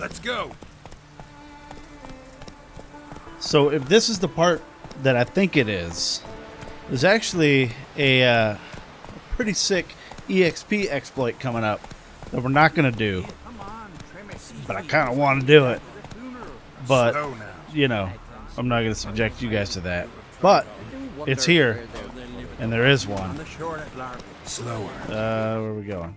Let's go. So if this is the part that I think it is, there's actually a pretty sick EXP exploit coming up that we're not going to do, but I kind of want to do it. But, you know, I'm not going to subject you guys to that. But it's here, and there is one. Slower. Where are we going?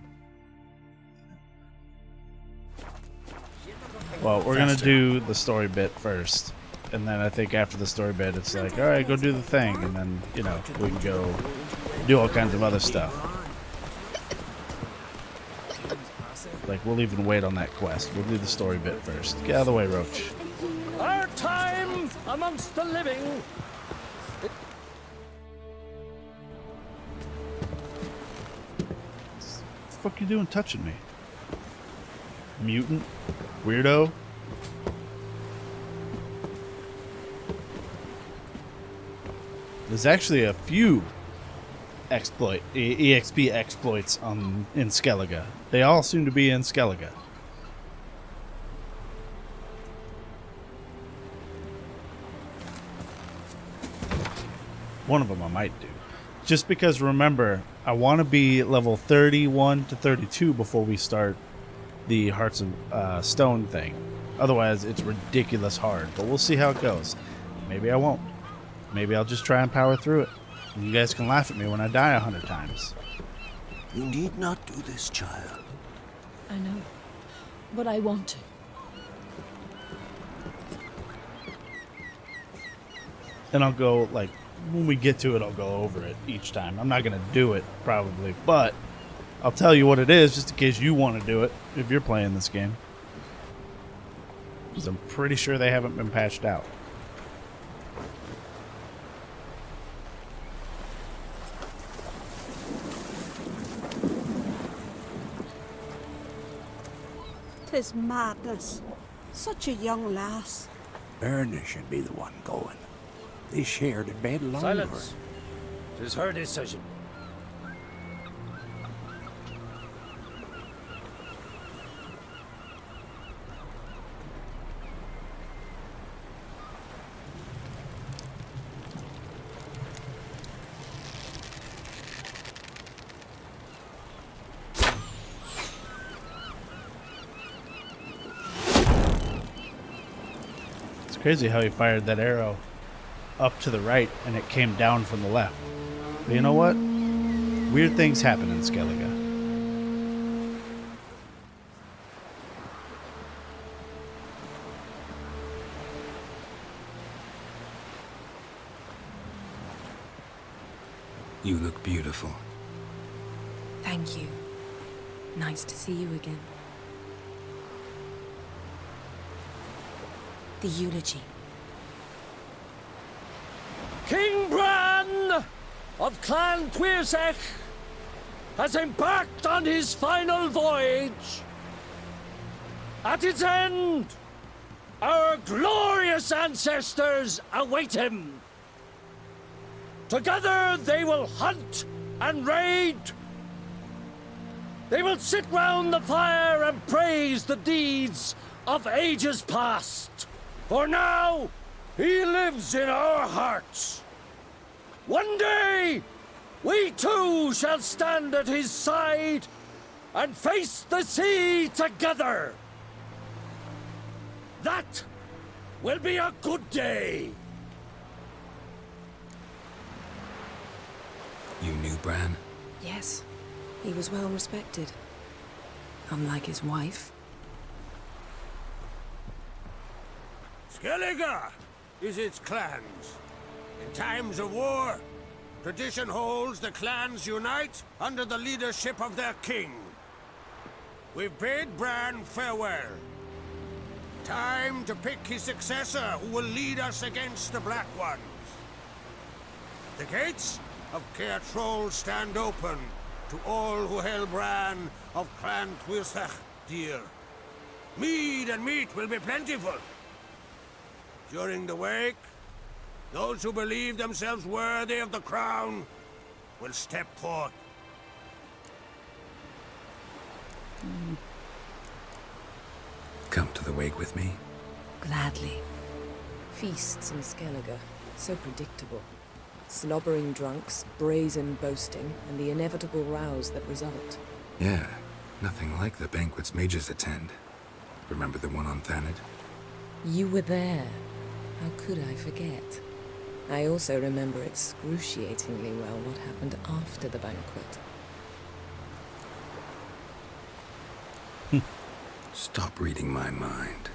Well, we're going to do the story bit first. And then I think after the story bit, it's like, all right, go do the thing. And then, you know, we can go do all kinds of other stuff. Like, we'll even wait on that quest. We'll do the story bit first. Get out of the way, Roach. Our time amongst the living. What the fuck you doing touching me? Mutant? Weirdo? There's actually a few EXP exploits in Skellige. They all seem to be in Skellige. One of them I might do. Just because, remember, I want to be level 31 to 32 before we start the Hearts of Stone thing. Otherwise, it's ridiculous hard. But we'll see how it goes. Maybe I won't. Maybe I'll just try and power through it. And you guys can laugh at me when I die 100 times. You need not do this, child. I know, but I want to. And I'll go, like, when we get to it, I'll go over it each time. I'm not going to do it, probably, but I'll tell you what it is, just in case you want to do it, if you're playing this game. Because I'm pretty sure they haven't been patched out. Tis madness. Such a young lass. Erna should be the one going. They shared a bed long Silence. 'Tis her decision. It's crazy how he fired that arrow up to the right and it came down from the left. But you know what? Weird things happen in Skellige. You look beautiful. Thank you. Nice to see you again. The eulogy. King Bran of Clan Tuirsech has embarked on his final voyage. At its end, our glorious ancestors await him. Together they will hunt and raid. They will sit round the fire and praise the deeds of ages past. For now, he lives in our hearts. One day, we too shall stand at his side and face the sea together. That will be a good day. You knew Bran? Yes, he was well respected. Unlike his wife. Skellige is its clans. In times of war, tradition holds the clans unite under the leadership of their king. We've bade Bran farewell. Time to pick his successor who will lead us against the Black Ones. The gates of Caer Troll stand open to all who held Bran of Clan Tuirsech dear. Mead and meat will be plentiful. During the wake, those who believe themselves worthy of the crown will step forth. Come to the wake with me? Gladly. Feasts in Skellige, so predictable. Slobbering drunks, brazen boasting, and the inevitable rows that result. Yeah, nothing like the banquets mages attend. Remember the one on Thanedd? You were there. How could I forget? I also remember excruciatingly well what happened after the banquet. Stop reading my mind.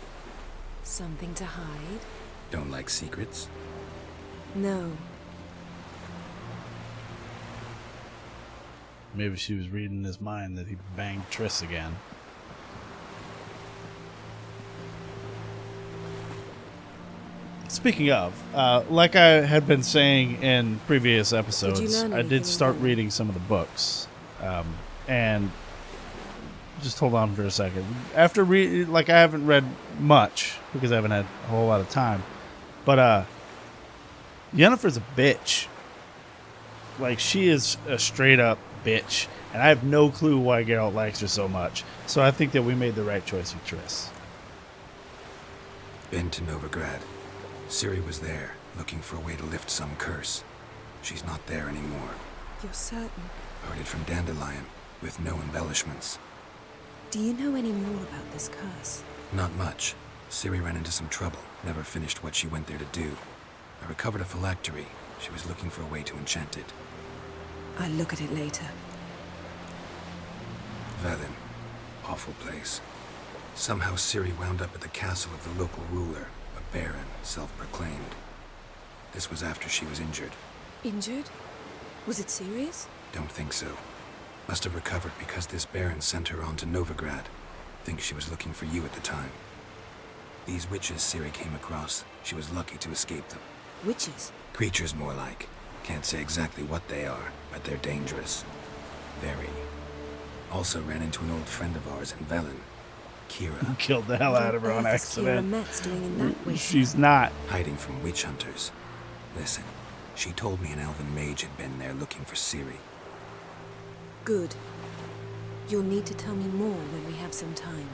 Something to hide? Don't like secrets? No. Maybe she was reading his mind that he banged Triss again. Speaking of, like I had been saying in previous episodes, learn I anything did start in reading some of the books. And just hold on for a second. After I haven't read much because I haven't had a whole lot of time. But Yennefer's a bitch. Like, she is a straight up bitch. And I have no clue why Geralt likes her so much. So I think that we made the right choice with Triss. Been to Novigrad. Ciri was there, looking for a way to lift some curse. She's not there anymore. You're certain? Heard it from Dandelion, with no embellishments. Do you know any more about this curse? Not much. Ciri ran into some trouble, never finished what she went there to do. I recovered a phylactery. She was looking for a way to enchant it. I'll look at it later. Velen. Awful place. Somehow Ciri wound up at the castle of the local ruler, a baron, self-proclaimed. This was after she was injured. Injured? Was it serious? Don't think so. Must have recovered because this baron sent her on to Novigrad. Think she was looking for you at the time. These witches Ciri came across, she was lucky to escape them. Witches? Creatures more like. Can't say exactly what they are, but they're dangerous. Very. Also ran into an old friend of ours in Velen, Kira, Killed the hell out of her on What is Kira accident. Metz doing in that way? She's not. hiding from witch hunters. Listen, she told me an elven mage had been there looking for Ciri. Good. You'll need to tell me more when we have some time.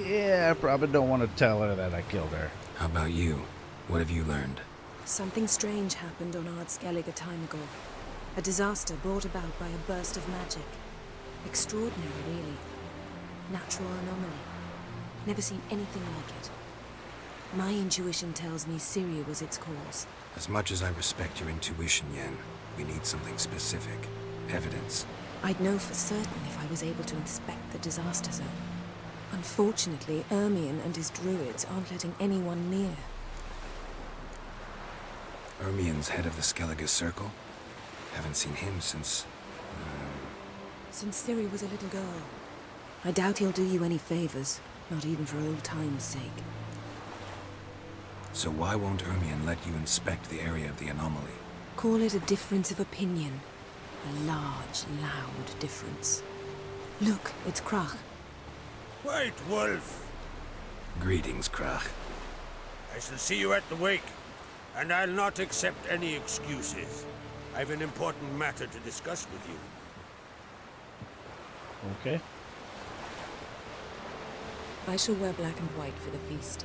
Yeah, I probably don't want to tell her that I killed her. How about you? What have you learned? Something strange happened on Ard Skellige a time ago. A disaster brought about by a burst of magic. Extraordinary, really. Natural anomaly. Never seen anything like it. My intuition tells me Ciri was its cause. As much as I respect your intuition, Yen, we need something specific. Evidence. I'd know for certain if I was able to inspect the disaster zone. Unfortunately, Ermion and his druids aren't letting anyone near. Ermion's head of the Skellige Circle? Haven't seen him since... Since Ciri was a little girl. I doubt he'll do you any favors, not even for old time's sake. So why won't Ermion let you inspect the area of the anomaly? Call it a difference of opinion. A large, loud difference. Look, it's Krach. White Wolf, Greetings, Krach. I shall see you at the wake, and I'll not accept any excuses. I've an important matter to discuss with you. Okay. I shall wear black and white for the feast.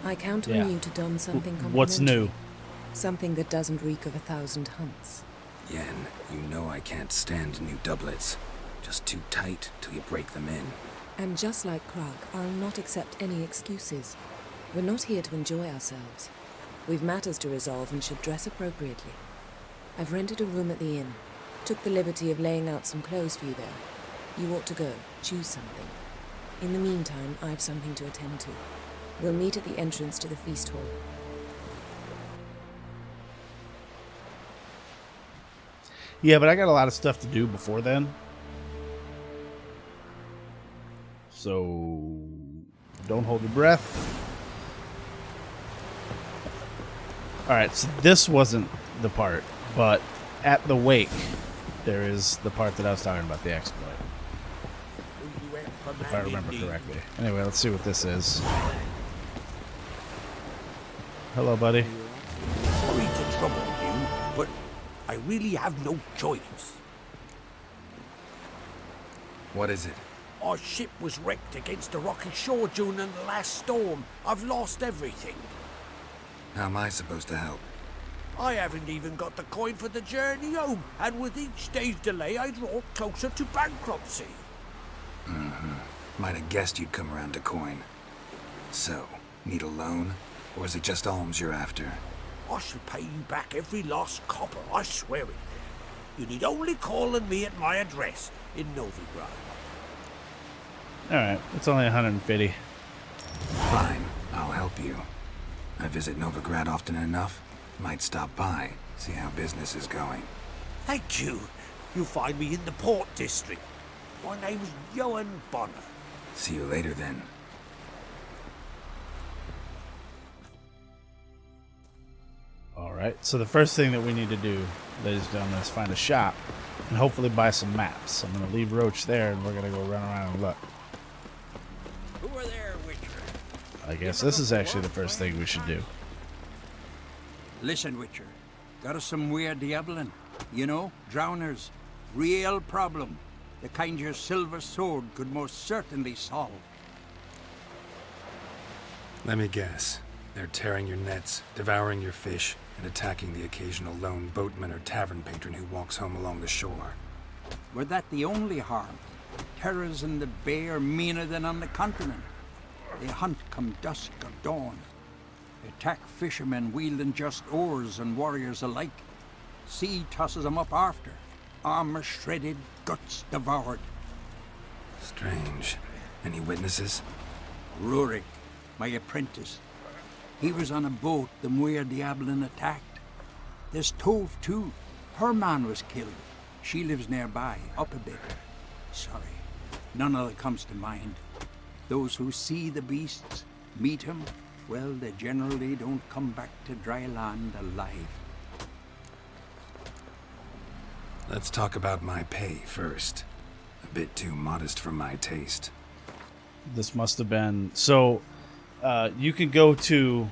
I count Yeah. on you to don something complimentary. What's new? Something that doesn't reek of 1,000 hunts. Yen, you know I can't stand new doublets. Just too tight till you break them in. And just like Krag, I'll not accept any excuses. We're not here to enjoy ourselves. We've matters to resolve and should dress appropriately. I've rented a room at the inn. Took the liberty of laying out some clothes for you there. You ought to go. Choose something. In the meantime, I have something to attend to. We'll meet at the entrance to the feast hall. Yeah, but I got a lot of stuff to do before then. So don't hold your breath. Alright, so this wasn't the part, but at the wake, there is the part that I was talking about, the exploit. If I remember correctly. Anyway, let's see what this is. Hello, buddy. Sorry to trouble you, but I really have no choice. What is it? Our ship was wrecked against a rocky shore during the last storm. I've lost everything. How am I supposed to help? I haven't even got the coin for the journey home, and with each day's delay, I draw closer to bankruptcy. Might have guessed you'd come around to coin. So, need a loan? Or is it just alms you're after? I shall pay you back every last copper, I swear it. You need only call on me at my address in Novigrad. Alright, it's only 150. Fine, I'll help you. I visit Novigrad often enough. Might stop by, see how business is going. Thank you. You'll find me in the Port District. My name's Johan Bonner. See you later then. Alright, so the first thing that we need to do, ladies and gentlemen, is find a shop and hopefully buy some maps. I'm going to leave Roach there and we're going to go run around and look. Who are there, Witcher? I guess this is actually the first thing we should do. Listen, Witcher. Got us some weird diabling. You know, drowners. Real problem. The kind your silver sword could most certainly solve. Let me guess. They're tearing your nets, devouring your fish, and attacking the occasional lone boatman or tavern patron who walks home along the shore. Were that the only harm? Terrors in the bay are meaner than on the continent. They hunt come dusk or dawn. They attack fishermen wielding just oars and warriors alike. Sea tosses them up after. Armor shredded, guts devoured. Strange. Any witnesses? Rurik, my apprentice. He was on a boat the Muir Diablin attacked. There's Tove, too. Her man was killed. She lives nearby, up a bit. Sorry, none of it comes to mind. Those who see the beasts, meet him, well, they generally don't come back to dry land alive. Let's talk about my pay first. A bit too modest for my taste. This must have been... So, you can go to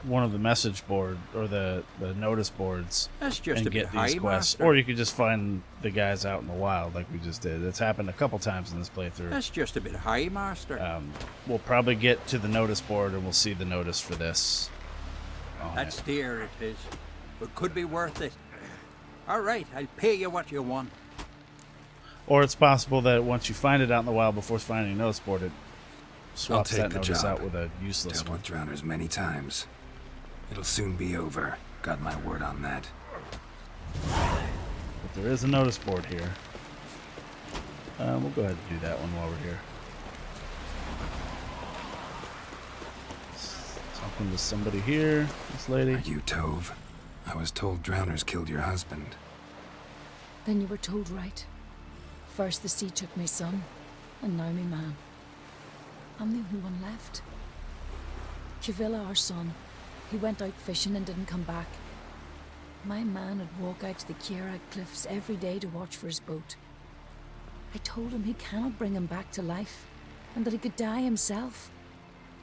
one of the message board or the notice boards That's just and a get bit these high, quests. Master. Or you could just find the guys out in the wild like we just did. It's happened a couple times in this playthrough. That's just a bit high, Master. We'll probably get to the notice board and we'll see the notice for this. That's dear, it is. But could be worth it. All right, I'll pay you what you want. Or it's possible that once you find it out in the wild before finding a notice board, it I'll swaps take that the notice job. out with a useless Dealt one. with drowners many times. It'll soon be over. Got my word on that. But there is a notice board here. We'll go ahead and do that one while we're here. Talking to somebody here. This lady. Are you Tove? I was told drowners killed your husband. Then you were told right. First the sea took my son, and now me man. I'm the only one left. Kivilla, our son, he went out fishing and didn't come back. My man would walk out to the Kierag cliffs every day to watch for his boat. I told him he cannot bring him back to life, and that he could die himself.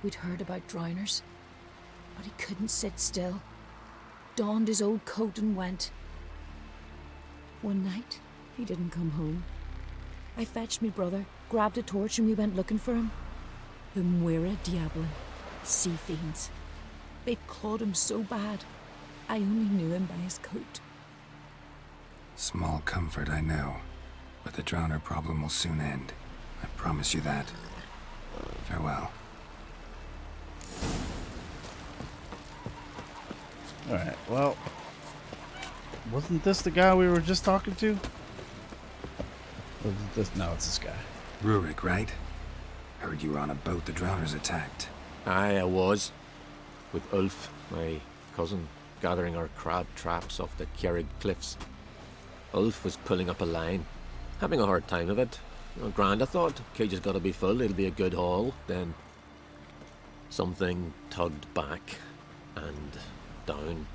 We'd heard about drowners, but he couldn't sit still. Donned his old coat and went. One night, he didn't come home. I fetched me brother, grabbed a torch, and we went looking for him. The Muira Diablin, sea fiends. They'd clawed him so bad, I only knew him by his coat. Small comfort, I know. But the drowner problem will soon end. I promise you that. Farewell. Alright, well... Wasn't this the guy we were just talking to? Or was it this? No, it's this guy. Rurik, right? Heard you were on a boat the drowners attacked. Aye, I was. With Ulf, my cousin, gathering our crab traps off the Kierig cliffs. Ulf was pulling up a line, having a hard time of it. Grand, I thought. Cage has got to be full, it'll be a good haul. Then something tugged back and down.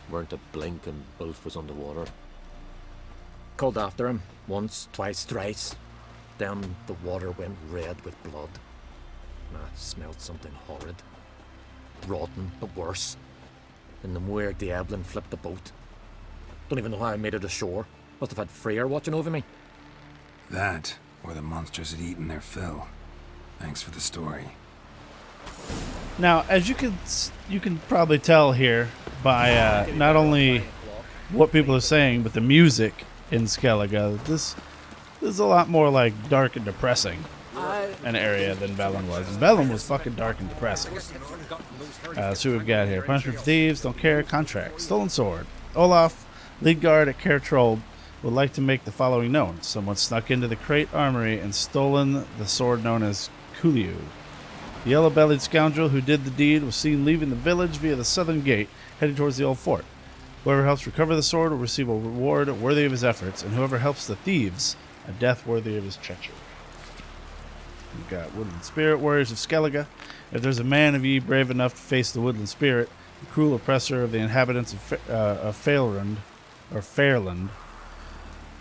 Weren't a blink and Ulf was underwater. Called after him once, twice, thrice. Then the water went red with blood. I smelled something horrid. Rotten, but worse. And the Muir Diablin flipped the boat. Don't even know how I made it ashore. Must have had Freyr watching over me. That, or the monsters had eaten their fill. Thanks for the story. Now, as you can probably tell here by not only what people are saying, but the music in Skellige, this is a lot more like dark and depressing an area than Velen was. And Velen was fucking dark and depressing. So we've got here: punishment for thieves, don't care, contract, stolen sword. Olaf, lead guard at Kaer Trolld, would like to make the following known. Someone snuck into the Crate Armory and stolen the sword known as Kuliu. The yellow-bellied scoundrel who did the deed was seen leaving the village via the southern gate, heading towards the old fort. Whoever helps recover the sword will receive a reward worthy of his efforts, and whoever helps the thieves, a death worthy of his treachery. We've got Woodland Spirit Warriors of Skellige. If there's a man of ye brave enough to face the Woodland Spirit, the cruel oppressor of the inhabitants of Faerland,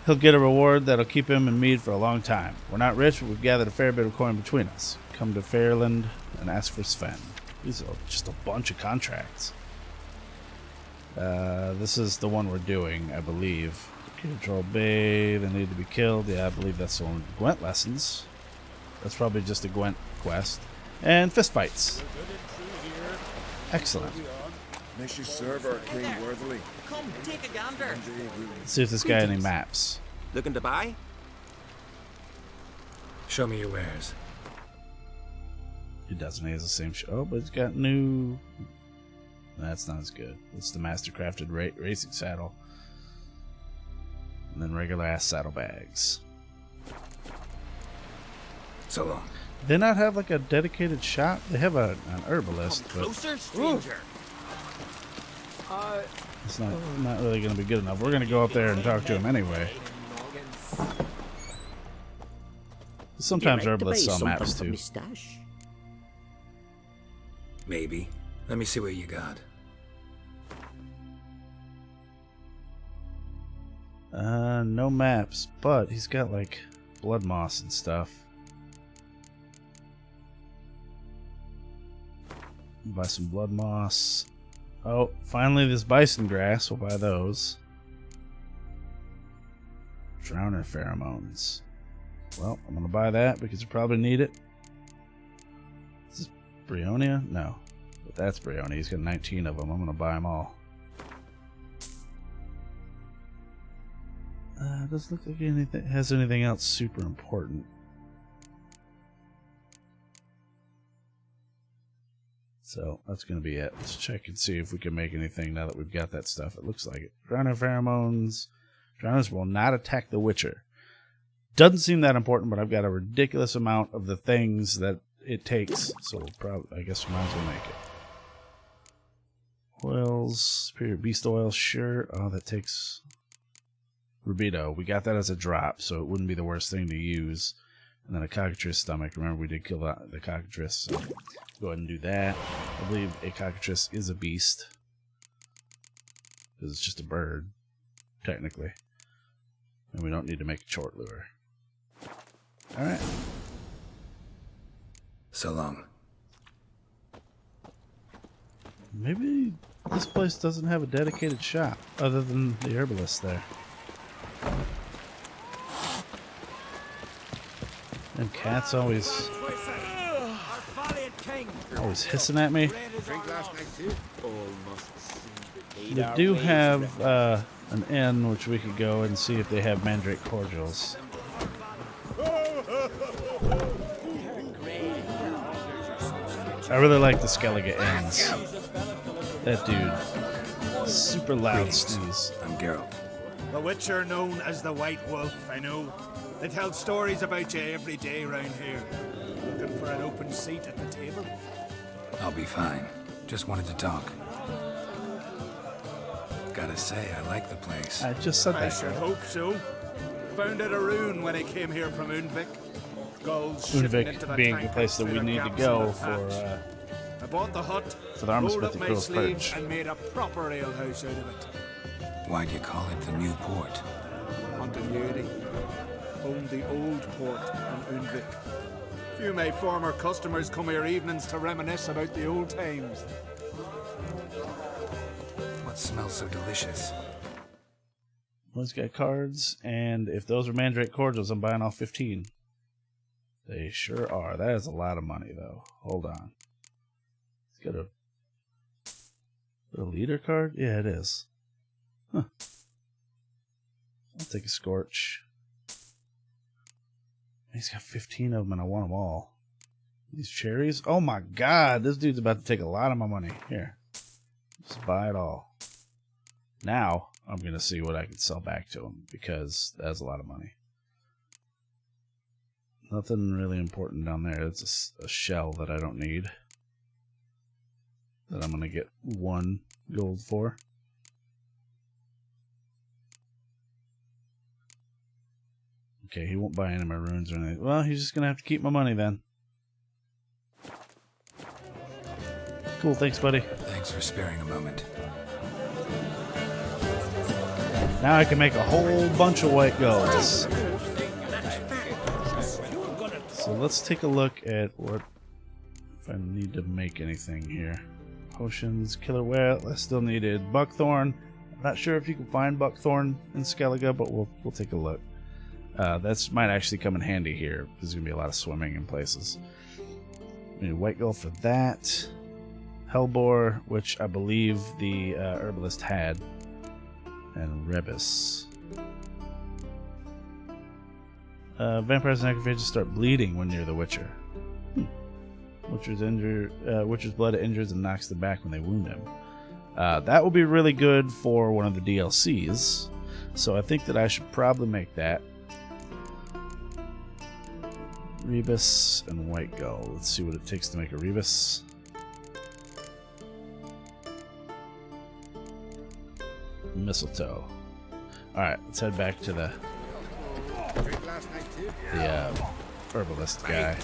he'll get a reward that'll keep him in Mead for a long time. We're not rich, but we've gathered a fair bit of coin between us. Come to Faerland and ask for Sven. These are just a bunch of contracts. This is the one we're doing, I believe. Control Bay, they need to be killed. Yeah, I believe that's the one with Gwent lessons. That's probably just a Gwent quest. And fist fights. Excellent. May she serve our king worthily. Come, take a gander. Let's see if this guy has any maps. Looking to buy? Show me your wares. He doesn't. He has the same Oh, but he's got new... That's not as good. It's the Mastercrafted racing saddle. And then regular ass saddlebags. So long. Do they not have like a dedicated shop? They have an herbalist, Come closer, stranger. It's not really going to be good enough. We're going to go up there and talk to him anyway. Sometimes herbalists sell maps too. Maybe. Let me see what you got. No maps, but he's got like blood moss and stuff. Buy some blood moss. Oh, finally this bison grass. We'll buy those. Drowner pheromones. Well, I'm gonna buy that because you probably need it. Is this Brionia? No. But that's Brionia. He's got 19 of them. I'm gonna buy them all. Doesn't look like anything has anything else super important. So that's going to be it. Let's check and see if we can make anything now that we've got that stuff. It looks like it. Drowner pheromones. Drowners will not attack the Witcher. Doesn't seem that important, but I've got a ridiculous amount of the things that it takes. So we'll probably, I guess we might as well make it. Oils. Superior Beast Oil. Sure. Oh, that takes... Rubido. We got that as a drop, so it wouldn't be the worst thing to use. And then a cockatrice stomach. Remember, we did kill the cockatrice, so go ahead and do that. I believe a cockatrice is a beast. Because it's just a bird, technically. And we don't need to make a short lure. Alright. So long. Maybe this place doesn't have a dedicated shop, other than the herbalist there. And cats always hissing at me. We do have an inn which we could go and see if they have mandrake cordials. I really like the Skellige inns. That dude, super loud sneeze. I'm Geralt. The Witcher known as the White Wolf, I know. They tell stories about you every day round here. Looking for an open seat at the table? I'll be fine. Just wanted to talk. Gotta say, I like the place. I just said that. I should hope so. Found it a rune when I came here from Undvik. Gulls shipping into the being the tank place that we through need to gaps go in the for thatch. I bought the hut, the rolled Armsmith up my Crow's sleeves Perch. and made a proper alehouse out of it. Why do you call it the New Port? Continuity. Owned the old port in Undvik. Few of my former customers come here evenings to reminisce about the old times. What smells so delicious? One's got cards, and if those are Mandrake cordials, I'm buying all 15. They sure are. That is a lot of money, though. Hold on. It's got a leader card? Yeah, it is. Huh. I'll take a Scorch. He's got 15 of them, and I want them all. These cherries? Oh my god, this dude's about to take a lot of my money. Here. Just buy it all. Now, I'm going to see what I can sell back to him, because that's a lot of money. Nothing really important down there. It's a shell that I don't need. That I'm going to get 1 gold for. Okay, he won't buy any of my runes or anything. Well, he's just going to have to keep my money then. Cool, thanks, buddy. Thanks for sparing a moment. Now I can make a whole bunch of white golds. So let's take a look at what, if I need to make anything here. Potions, killer whale. I still needed buckthorn. I'm not sure if you can find buckthorn in Skellige, but we'll take a look. That might actually come in handy here. There's going to be a lot of swimming in places. We need white gold for that. Hellbore, which I believe the herbalist had. And Rebus. Vampires and necrophages start bleeding when near the Witcher. Witcher's blood injures and knocks them back when they wound him. That will be really good for one of the DLCs. So I think that I should probably make that. Rebus and white gold. Let's see what it takes to make a Rebus. Mistletoe. Alright, let's head back to the herbalist guy.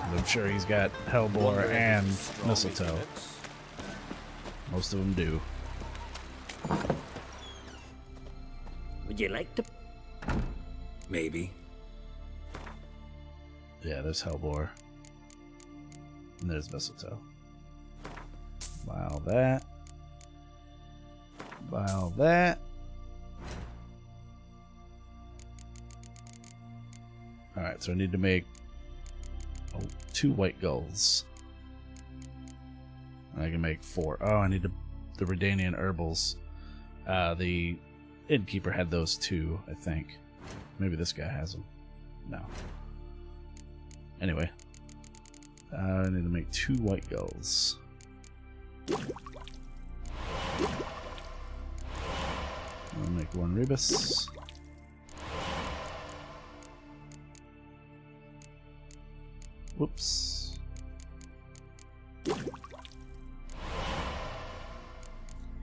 I'm sure he's got Hellbore and Mistletoe. Most of them do. Would you like to? Maybe. Yeah, there's Hellbore. And there's Mistletoe. Buy all that. Buy all that. Alright, so I need to make 2 white golds. And I can make 4. Oh, I need the Redanian herbals. The innkeeper had those too, I think. Maybe this guy has them. No. Anyway. I need to make 2 white golds. I'll make 1 Rebus. Whoops.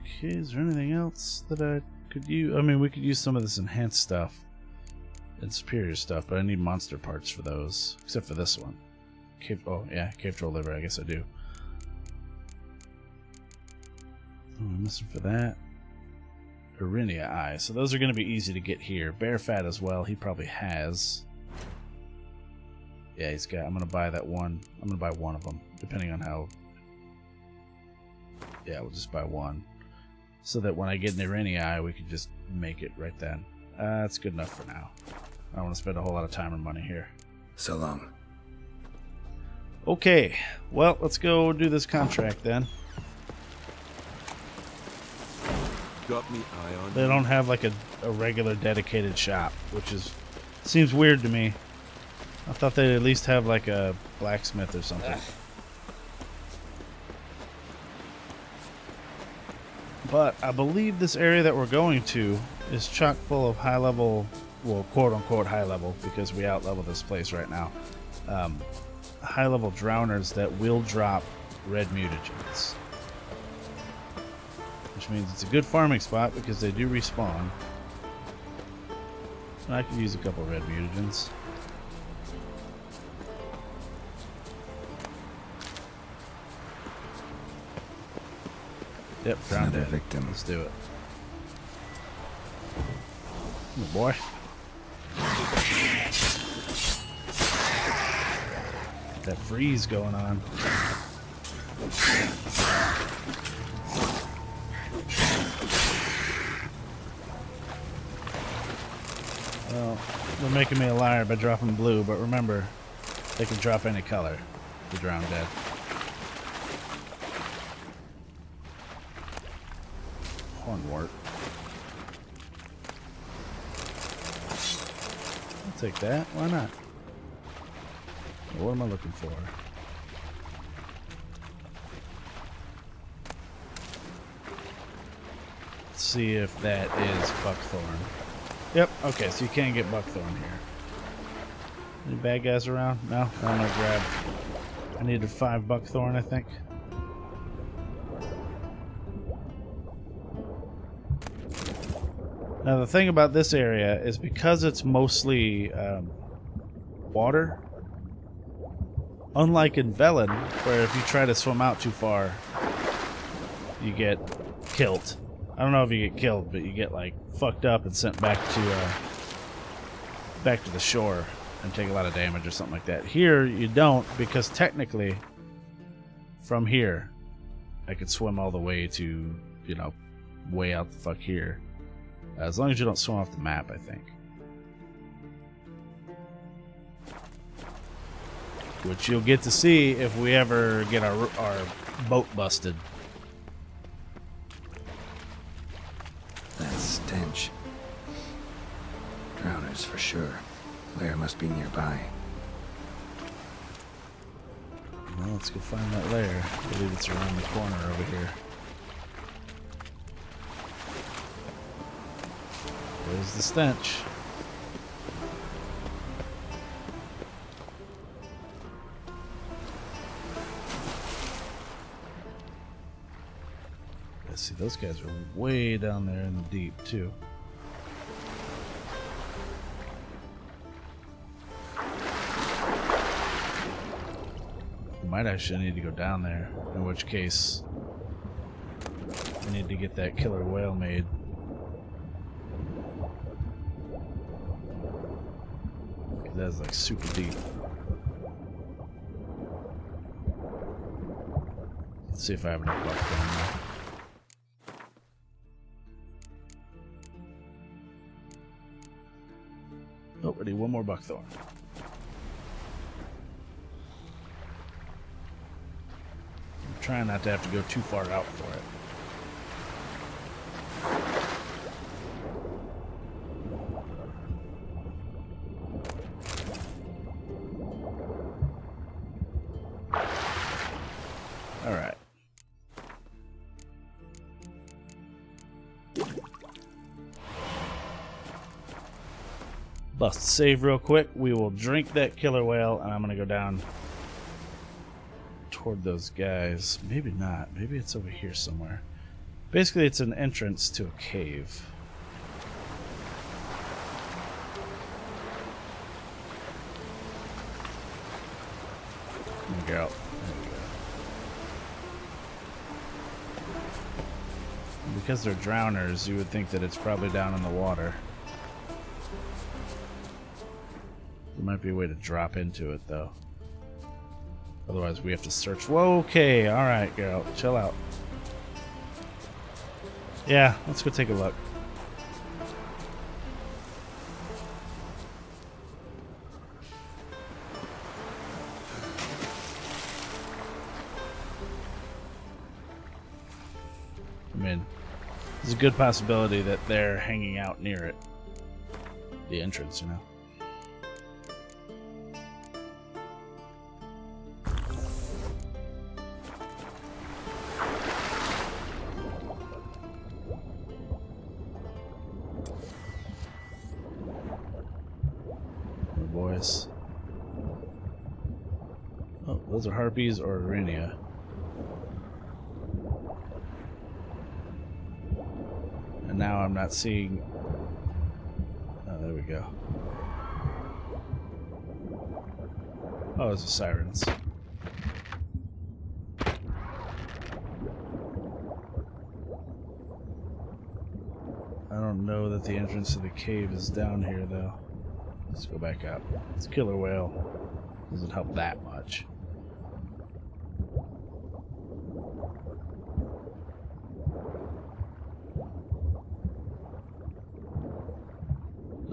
Okay, is there anything else that I could use? I mean, we could use some of this enhanced stuff and superior stuff, but I need monster parts for those, except for this one. Oh, yeah, cave troll liver, I guess I do. Oh, I'm missing for that. Erinia eye. So those are going to be easy to get here. Bear fat as well, he probably has. Yeah, he's got. I'm going to buy that one. I'm going to buy 1 of them, depending on how. Yeah, we'll just buy 1. So that when I get an Erinia eye, we can just make it right then. That's good enough for now. I don't want to spend a whole lot of time and money here. So long. Okay, well, let's go do this contract then. Got me eye on They don't have like a regular dedicated shop, which seems weird to me. I thought they'd at least have like a blacksmith or something. But I believe this area that we're going to is chock full of high level, well, quote unquote high level, because we out level this place right now. High level drowners that will drop red mutagens. Which means it's a good farming spot because they do respawn. And I could use a couple red mutagens. Yep, drowned Another dead. victim. Let's do it. Come on, boy. That freeze going on. Well, they're making me a liar by dropping blue, but remember, they can drop any color to drown dead. Hornwort. I'll take that. Why not? What am I looking for? Let's see if that is buckthorn. Yep, okay, so you can't get buckthorn here. Any bad guys around? No? I'm gonna grab... I needed 5 buckthorn, I think. Now the thing about this area is because it's mostly water, unlike in Velen, where if you try to swim out too far, you get killed. I don't know if you get killed, but you get like fucked up and sent back to the shore and take a lot of damage or something like that. Here you don't, because technically from here I could swim all the way to, you know, way out the fuck here. As long as you don't swim off the map, I think. Which you'll get to see if we ever get our boat busted. That stench. Drowners for sure. Lair must be nearby. Well, let's go find that lair. I believe it's around the corner over here. There's the stench. I see those guys are way down there in the deep too. We might actually need to go down there, in which case we need to get that killer whale made. That's like super deep. Let's see if I have enough buckthorn there. Oh, I need one more buckthorn. I'm trying not to have to go too far out for it. Alright. Bust save real quick. We will drink that killer whale, and I'm going to go down toward those guys. Maybe not. Maybe it's over here somewhere. Basically, it's an entrance to a cave. There we go. Because they're drowners, you would think that it's probably down in the water. There might be a way to drop into it, though. Otherwise, we have to search. Whoa, okay, alright, girl. Chill out. Yeah, let's go take a look. I mean, there's a good possibility that they're hanging out near it. The entrance, you know. Oh, boys. Oh, those are harpies or Arenia. Now I'm not seeing... Oh, there we go. Oh, those are sirens. I don't know that the entrance to the cave is down here, though. Let's go back up. This killer whale doesn't help that much.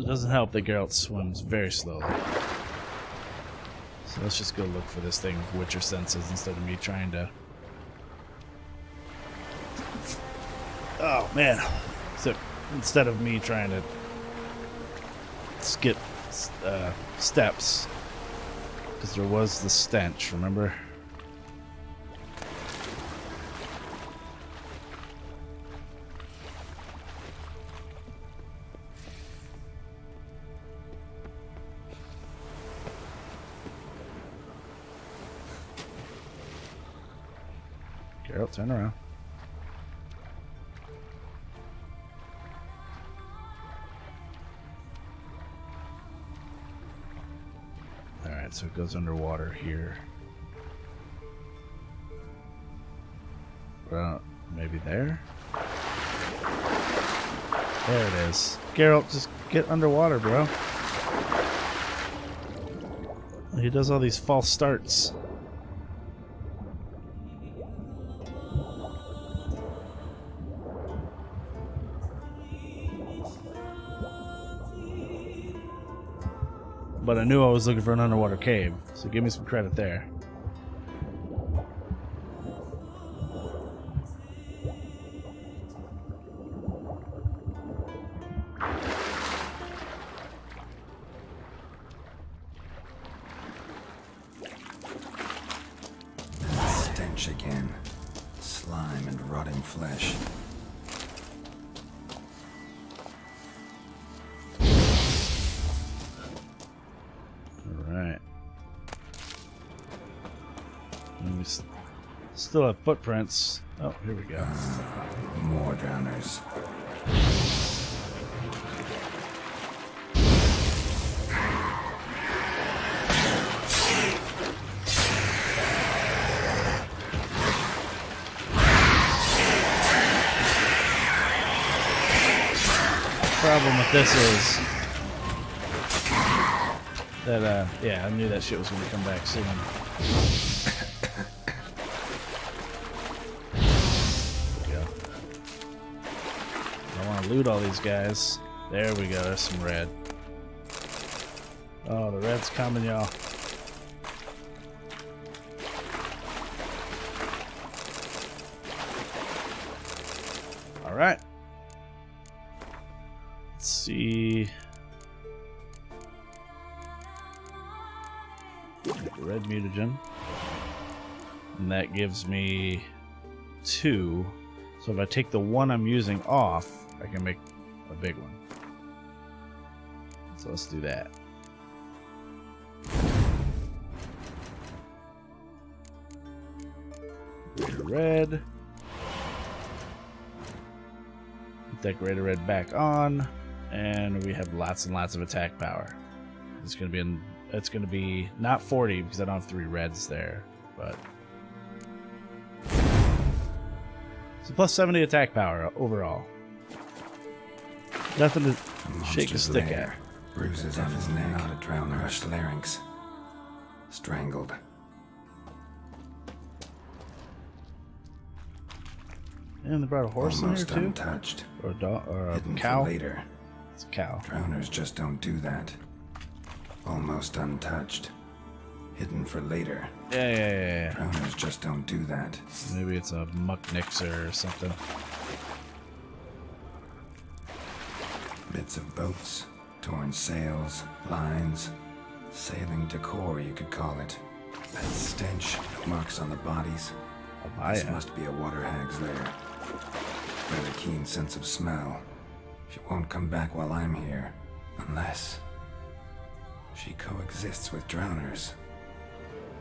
It doesn't help that Geralt swims very slowly. So let's just go look for this thing with Witcher senses instead of me trying to... Oh, man. So instead of me trying to skip steps. Because there was the stench, remember? Geralt, turn around. Alright, so it goes underwater here. Well, maybe there? There it is. Geralt, just get underwater, bro. He does all these false starts. But I knew I was looking for an underwater cave, so give me some credit there. Stench again. Slime and rotting flesh. Alright. And we still have footprints. Oh, here we go. More drowners. Problem with this is that, yeah, I knew that shit was going to come back soon. There we go. I want to loot all these guys. There we go, there's some red. Oh, the red's coming, y'all. Alright. Let's see. Red mutagen. And that gives me 2. So if I take the one I'm using off, I can make a big one. So let's do that. Greater red. Put that greater red back on. And we have lots and lots of attack power. It's gonna be not 40 because I don't have 3 reds there, but it's a plus 70 attack power overall. Nothing to shake a stick at. Bruises on his neck. Not a drowner, crushed larynx. Strangled. And they brought a horse in here Almost too, untouched. or a dog, or a Hidden cow. for later. It's a cow. Drowners just don't do that. Almost untouched. Hidden for later. Yeah. Drowners just don't do that. Maybe it's a muck nixer or something. Bits of boats, torn sails, lines, sailing decor, you could call it. That stench, marks on the bodies. This must be a water hag's lair. Very keen sense of smell. She won't come back while I'm here, unless she coexists with drowners.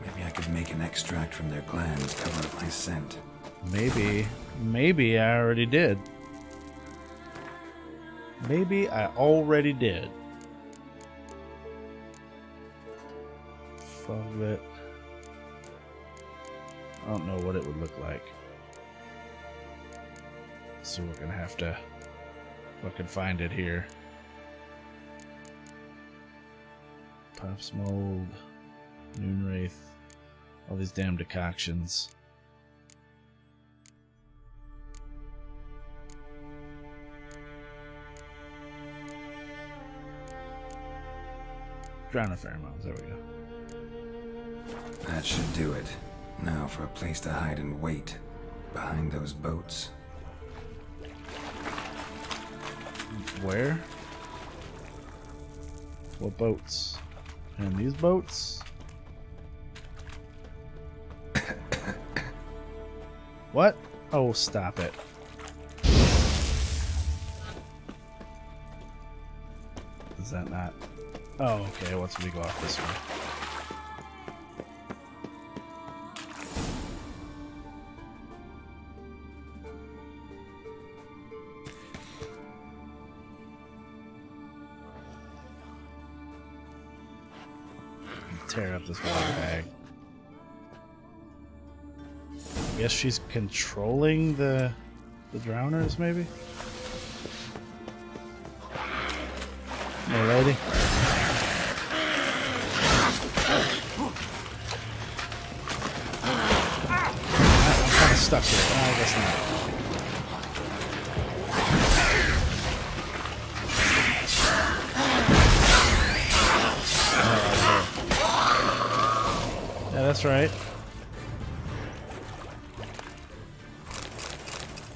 Maybe I could make an extract from their glands cover up my scent. Maybe I already did. Maybe I already did. Fog lit. I don't know what it would look like. So we're gonna have to fucking find it here. Puffs mold, Noon Wraith, all these damn decoctions. Drowner pheromones. There we go. That should do it. Now for a place to hide and wait. Behind those boats. Where? What boats? And these boats? What? Oh, stop it. Is that not? Oh, okay. Once we go off this way. Tear up this water bag. I guess she's controlling the drowners, maybe? Hey, lady. I'm kind of stuck here. No, I guess not. Yeah, that's right.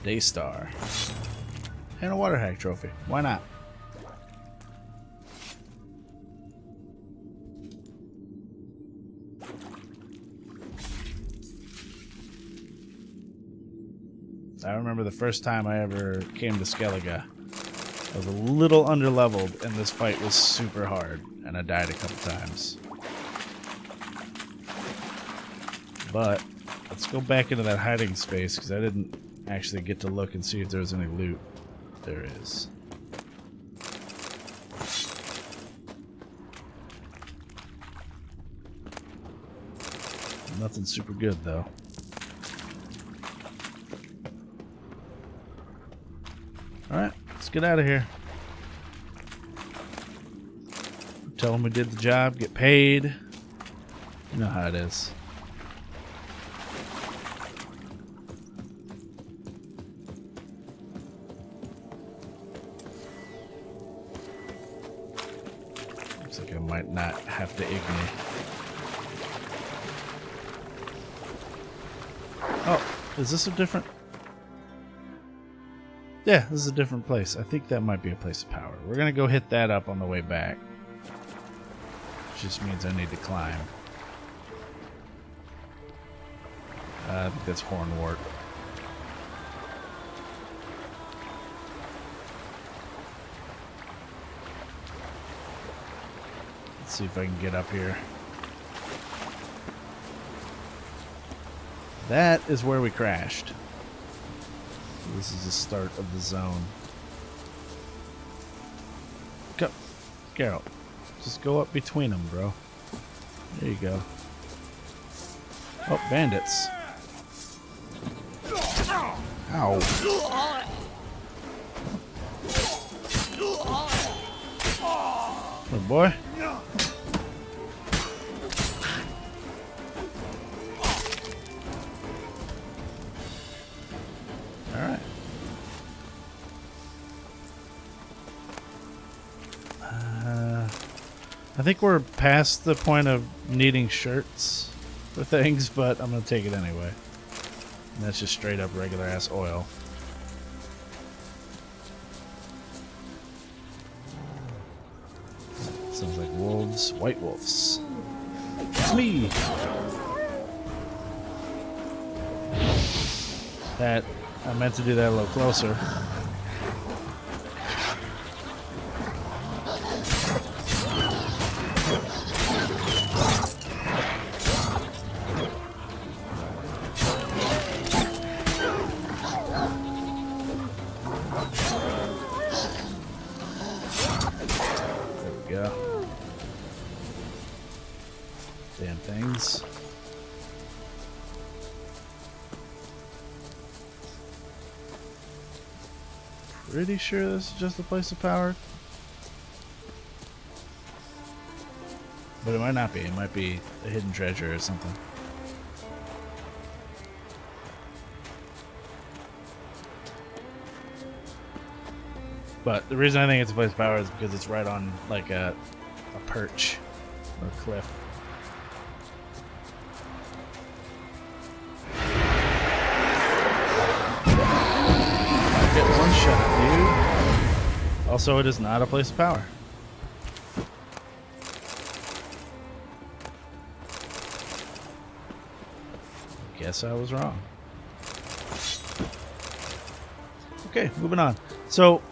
Daystar. And a water hag trophy. Why not? I remember the first time I ever came to Skellige. I was a little underleveled and this fight was super hard and I died a couple times. But let's go back into that hiding space because I didn't actually get to look and see if there was any loot. There is. Nothing super good though. Alright, let's get out of here. Tell them we did the job, get paid. You know how it is. Looks like I might not have to ignite. Oh, is this a different... Yeah, this is a different place. I think that might be a place of power. We're gonna go hit that up on the way back. Which just means I need to climb. I think that's Hornwort. Let's see if I can get up here. That is where we crashed. This is the start of the zone. Go, Geralt. Just go up between them, bro. There you go. Oh, bandits. Ow. Oh boy. Alright. I think we're past the point of needing shirts for things, but I'm going to take it anyway. And that's just straight up regular ass oil. Sounds like wolves, white wolves. It's me! That, I meant to do that a little closer. Damn things. Pretty sure this is just a place of power. But it might not be. It might be a hidden treasure or something. But the reason I think it's a place of power is because it's right on like a perch. or cliff. Get one shot, dude. Also, it is not a place of power. Guess I was wrong. Okay, moving on. So,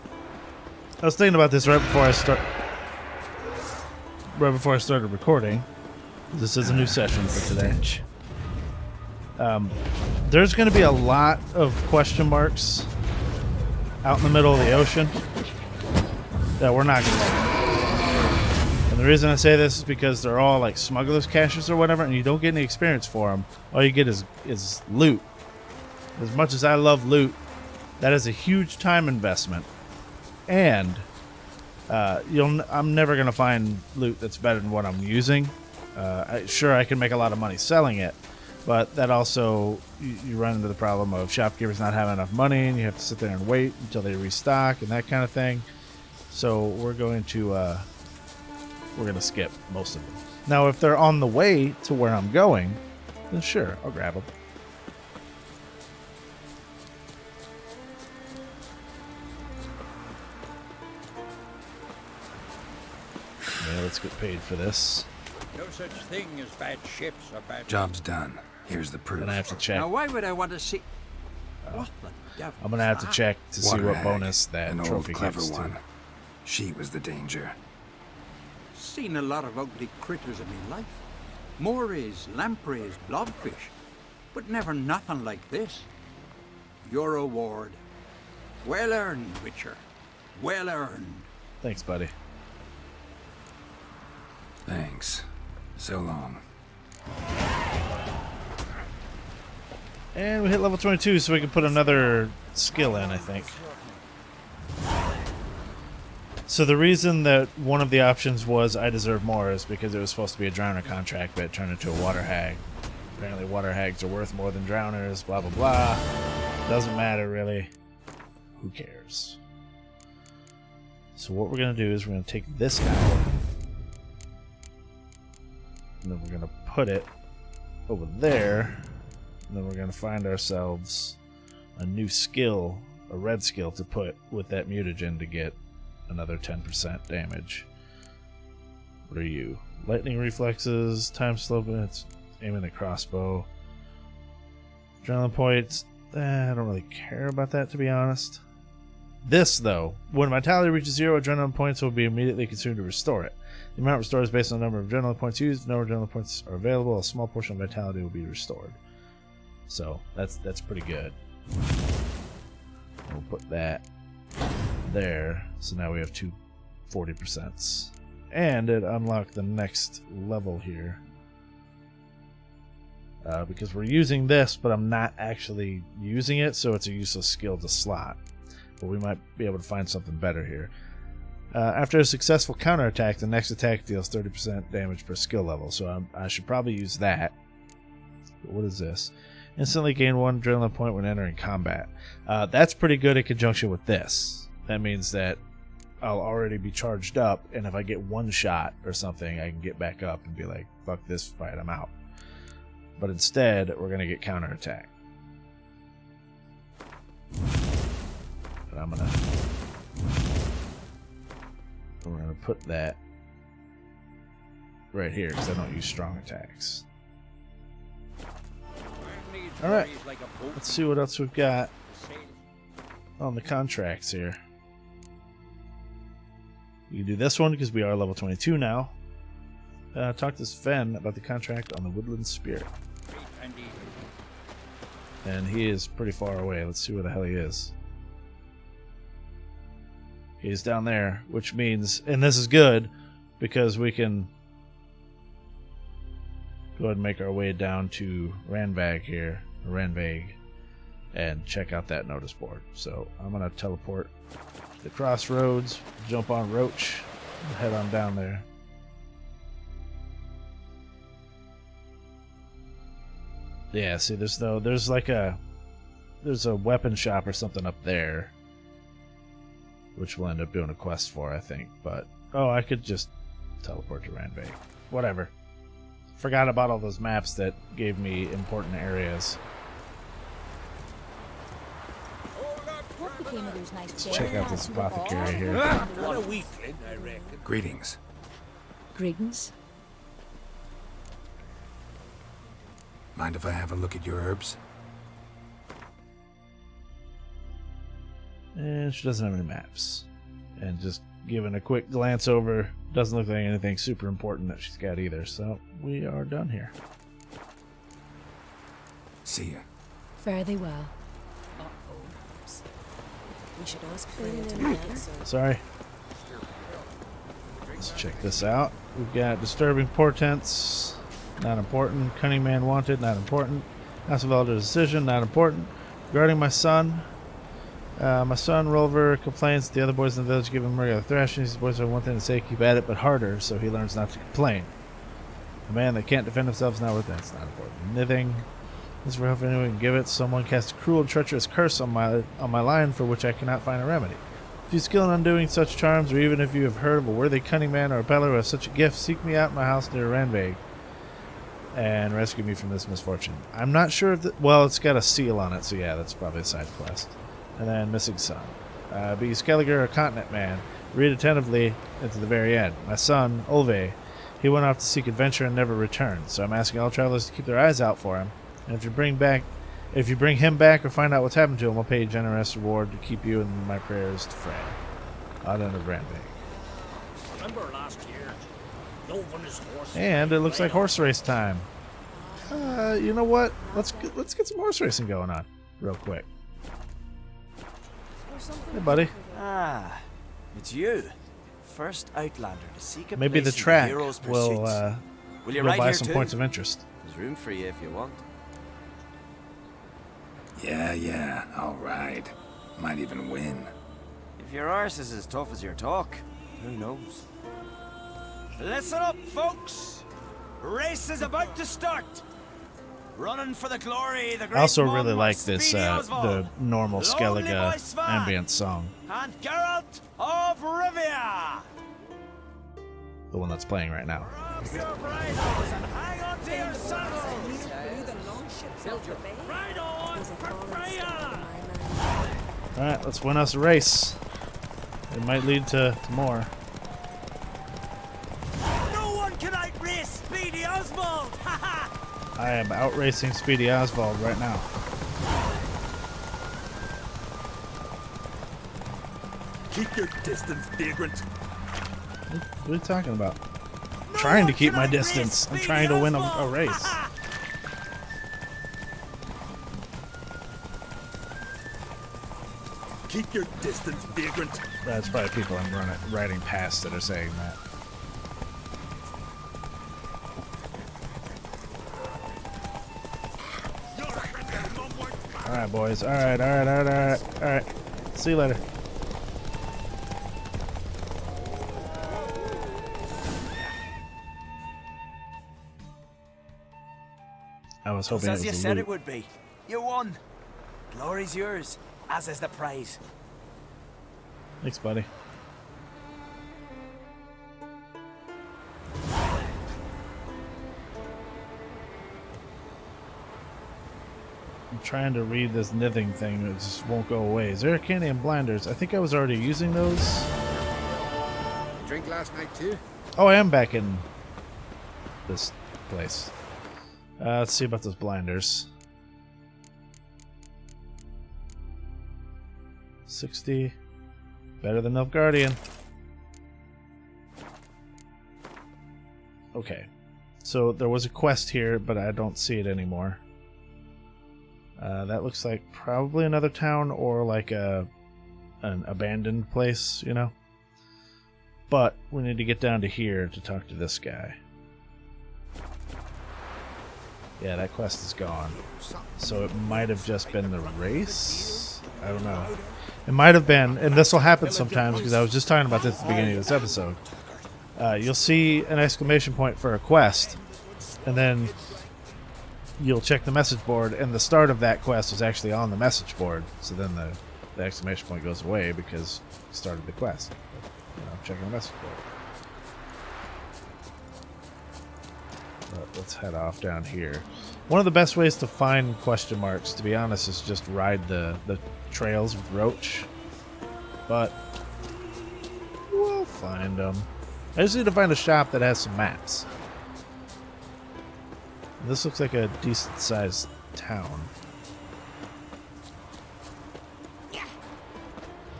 I was thinking about this right before I started recording. This is a new session for today. There's going to be a lot of question marks out in the middle of the ocean that we're not going to make. And the reason I say this is because they're all like smuggler's caches or whatever, and you don't get any experience for them. All you get is loot. As much as I love loot, that is a huge time investment, and I'm never going to find loot that's better than what I'm using. Sure, I can make a lot of money selling it, but that also, you run into the problem of shopkeepers not having enough money, and you have to sit there and wait until they restock and that kind of thing. So we're going to skip most of them. Now, if they're on the way to where I'm going, then sure, I'll grab them. Yeah, let's get paid for this. No such thing as bad ships or bad... Job's done. Here's the proof. And I have to check. Now, why would I want to see... What the devil? I'm going to have to check to see Water what hag, bonus that an trophy old clever gives to. one. She was the danger. Seen a lot of ugly critters in my life. Morays, lampreys, blobfish. But never nothing like this. Your reward. Well earned, Witcher. Well earned. Thanks, buddy. Thanks. So long. And we hit level 22, so we can put another skill in, I think. So the reason that one of the options was I deserve more is because it was supposed to be a drowner contract, but it turned into a water hag. Apparently water hags are worth more than drowners, blah blah blah. Doesn't matter really. Who cares? So what we're going to do is we're going to take this out. And then we're going to put it over there. And then we're going to find ourselves a new skill, a red skill to put with that mutagen to get another 10% damage. What are you? Lightning reflexes, time slow bits, aiming the crossbow. Adrenaline points. I don't really care about that, to be honest. This, though, when vitality reaches 0, adrenaline points will be immediately consumed to restore it. The amount restored is based on the number of adrenaline points used. No adrenaline points are available. A small portion of vitality will be restored. So that's pretty good. We'll put that there. So now we have two 40%. And it unlocked the next level here. Because we're using this, but I'm not actually using it, so it's a useless skill to slot. But we might be able to find something better here. After a successful counterattack, the next attack deals 30% damage per skill level, so I should probably use that. But what is this? Instantly gain 1 adrenaline point when entering combat. That's pretty good in conjunction with this. That means that I'll already be charged up, and if I get one shot or something, I can get back up and be like, fuck this fight, I'm out. But instead, we're going to get counterattack. But we're going to put that right here, because I don't use strong attacks. Alright, let's see what else we've got on the contracts here. You can do this one because we are level 22 now. Talk to Sven about the contract on the Woodland Spirit. And he is pretty far away. Let's see where the hell he is. He's down there, which means, and this is good, because we can go ahead and make our way down to Ranvag here, Ranvag, and check out that notice board. So I'm going to teleport to the crossroads, jump on Roach, and head on down there. Yeah, see, there's a weapon shop or something up there, which we'll end up doing a quest for, I think. But I could just teleport to Ranvag. whatever. Forgot about all those maps that gave me important areas. What became of those nice Let's check out this apothecary here. What a weakling, I reckon. Greetings. Greetings. Mind if I have a look at your herbs? And she doesn't have any maps. And just giving a quick glance over, doesn't look like anything super important that she's got either. So we are done here. See ya. Fare thee well. We should ask Freya to meet us. Sorry. Let's check this out. We've got disturbing portents, not important. Cunning man wanted, not important. House of Elder decision, not important. Regarding my son, my son Rolver complains that the other boys in the village give him regular thrashing. These boys have one thing to say: keep at it, but harder, so he learns not to complain. A man that can't defend himself is not worth that. It's not important. Nithing. This is for help anyone can give it. Someone cast a cruel and treacherous curse on my line, for which I cannot find a remedy. If you skill in undoing such charms, or even if you have heard of a worthy cunning man or a peddler who has such a gift, seek me out in my house near Ranveig and rescue me from this misfortune. I'm not sure if well, it's got a seal on it, so yeah, that's probably a side quest. And then missing son. Be Skelliger a continent man? Read attentively into the very end. My son, Ulve, he went off to seek adventure and never returned, so I'm asking all travelers to keep their eyes out for him. And if you bring him back or find out what's happened to him, I'll pay you a generous reward to keep you in my prayers to Freya. Auden of Ranveig. Remember last year? Nova's horse. And it looks like horse race time. You know what? Let's get some horse racing going on real quick. Hey, buddy. Ah, it's you. First Outlander to seek a Maybe the place in track hero's will pursuits. Will you will ride buy here some too? points of interest. There's room for you if you want. Yeah, all right. Might even win. If your arse is as tough as your talk, who knows? Listen up, folks! Race is about to start! Running for the glory, the great I also Mon really like Speedy this Oswald, the normal Lonely Skellige Boy Svan, ambient song, and Geralt of Rivia! the one that's playing right now. Grab your bridles and hang on to your saddles! Ride on for Freya! Alright, let's win us a race. It might lead to more. No one can outrace Speedy Oswald! Ha ha! I am outracing Speedy Oswald right now. Keep your distance, vagrant. What are you talking about? I'm trying to keep my distance. I'm trying to win a race. Keep your distance, vagrant. That's probably people I'm riding past that are saying that. Alright, boys. Alright. See you later. I was hoping it As was you a said loot. it would be. You won. Glory's yours, as is the prize. Thanks, buddy. I'm trying to read this nithing thing, but it just won't go away. Zeracani and blinders. I think I was already using those. Drink last night too? Oh, I am back in this place. Let's see about those blinders. 60. Better than Nilfgaardian. Okay. So there was a quest here, but I don't see it anymore. That looks like probably another town or like an abandoned place, you know? But we need to get down to here to talk to this guy. Yeah, that quest is gone. So it might have just been the race? I don't know. It might have been, and this will happen sometimes because I was just talking about this at the beginning of this episode. You'll see an exclamation point for a quest, and then you'll check the message board, and the start of that quest is actually on the message board. So then the exclamation point goes away because you started the quest. You know, checking the message board. But let's head off down here. One of the best ways to find question marks, to be honest, is just ride the trails with Roach. But we'll find them. I just need to find a shop that has some maps. This looks like a decent-sized town.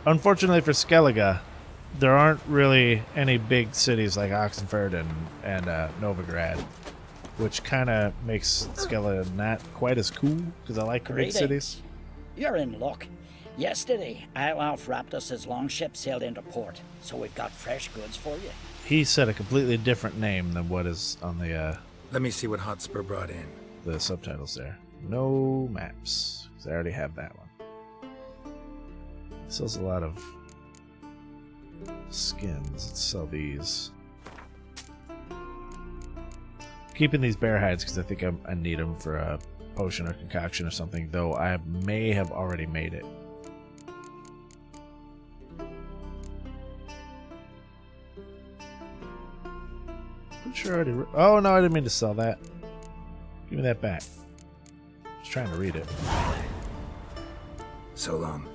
Unfortunately for Skellige, there aren't really any big cities like Oxenford and Novigrad, which kind of makes Skellige not quite as cool, because I like the big cities. You're in luck. Yesterday, Iolf Raptus' longship sailed into port, so we've got fresh goods for you. He said a completely different name than what is on the Let me see what Hotspur brought in. the subtitles there. No maps, because I already have that one. Sells a lot of skins. Let's sell these. Keeping these bear hides because I think I need them for a potion or concoction or something, though I may have already made it. I'm sure I already... Oh, no, I didn't mean to sell that. Give me that back. I was trying to read it. So long.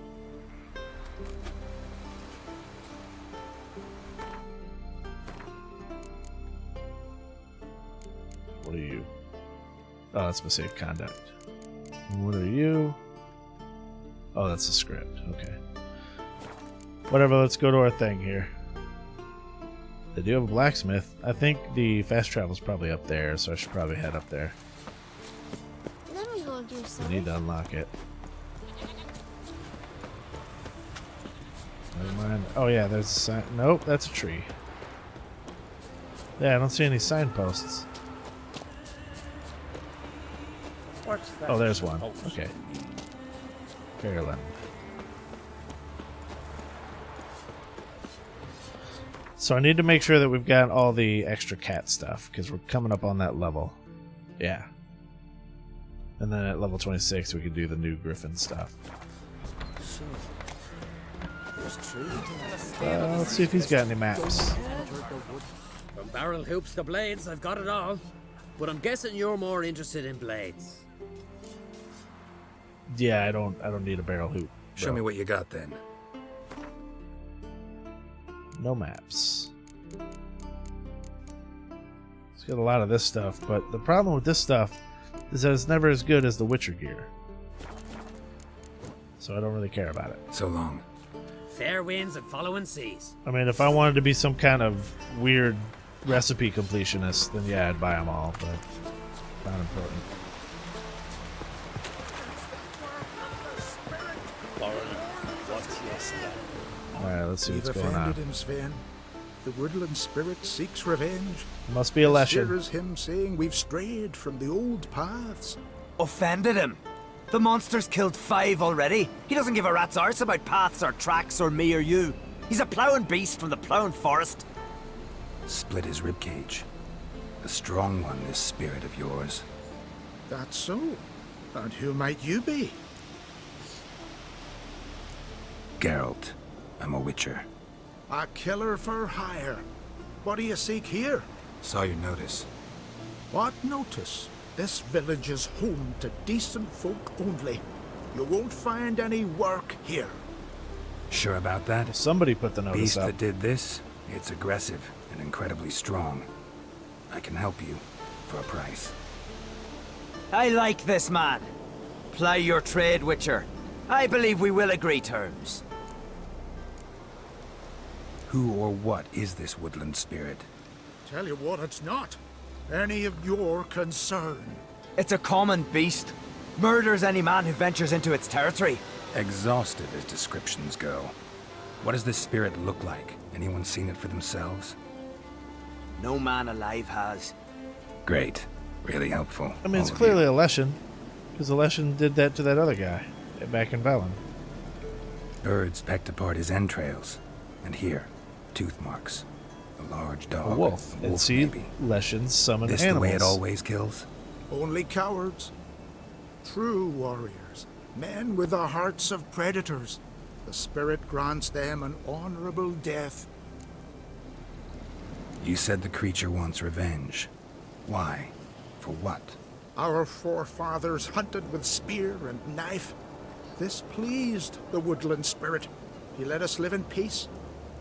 What are you? Oh, that's my safe conduct. What are you? Oh, that's the script. Okay. Whatever, let's go to our thing here. They do have a blacksmith. I think the fast travel's probably up there, so I should probably head up there. Let me hold you, son. We need to unlock it. Never mind. Oh yeah, there's a sign. Nope, that's a tree. Yeah, I don't see any signposts. Oh, there's one. Okay. Fairland. So I need to make sure that we've got all the extra cat stuff, because we're coming up on that level. Yeah. And then at level 26 we can do the new Griffin stuff. Let's see if he's got any maps. From barrel hoops to blades, I've got it all. But I'm guessing you're more interested in blades. Yeah, I don't need a barrel hoop. Show me what you got then. No maps. It's got a lot of this stuff, but the problem with this stuff is that it's never as good as the Witcher gear. So I don't really care about it. So long. Fair winds and following seas. I mean, if I wanted to be some kind of weird recipe completionist, then yeah, I'd buy them all, but not important. Alright, let's see what's going on. Him, Sven. The woodland spirit seeks revenge. Must be a lesson. Here is him saying we've strayed from the old paths. Offended him? The monster's killed 5 already. He doesn't give a rat's arse about paths or tracks or me or you. He's a ploughing beast from the ploughing forest. Split his ribcage. A strong one, this spirit of yours. That's so. And who might you be? Geralt. I'm a witcher. A killer for hire. What do you seek here? Saw your notice. What notice? This village is home to decent folk only. You won't find any work here. Sure about that? Well, somebody put the notice Beast up. that did this, it's aggressive and incredibly strong. I can help you for a price. I like this man. Ply your trade, Witcher. I believe we will agree terms. Who or what is this woodland spirit? Tell you what, it's not any of your concern. It's a common beast. Murders any man who ventures into its territory. Exhaustive as descriptions go. What does this spirit look like? Anyone seen it for themselves? No man alive has. Great. Really helpful. I mean, it's clearly a Leshen, because the Leshen did that to that other guy back in Velen. Birds pecked apart his entrails. And here, tooth marks. A large dog. A wolf. And see, Leshens summon this animals. The way it always kills? Only cowards. True warriors. Men with the hearts of predators. The spirit grants them an honorable death. You said the creature wants revenge. Why? For what? Our forefathers hunted with spear and knife. This pleased the woodland spirit. He let us live in peace.